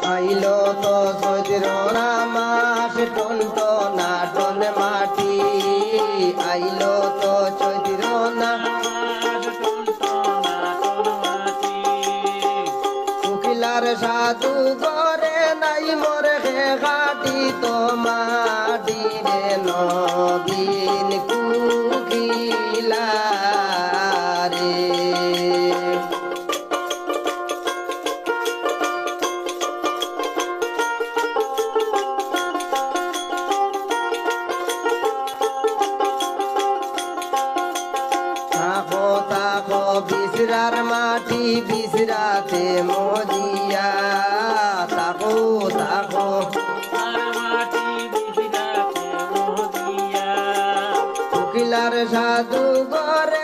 আইলো তো চৈত্র মাস টন টনা টন মাটি আইলো তো চৈত্র না কুকিলার সাধু করে নাই মোরে ঘাটি তো মাটি রে নবীন কুকিলা রে বিসরার মাটি বিসরাতে মজিয়া তাকো তাকো কুকিলার সাধু ঘরে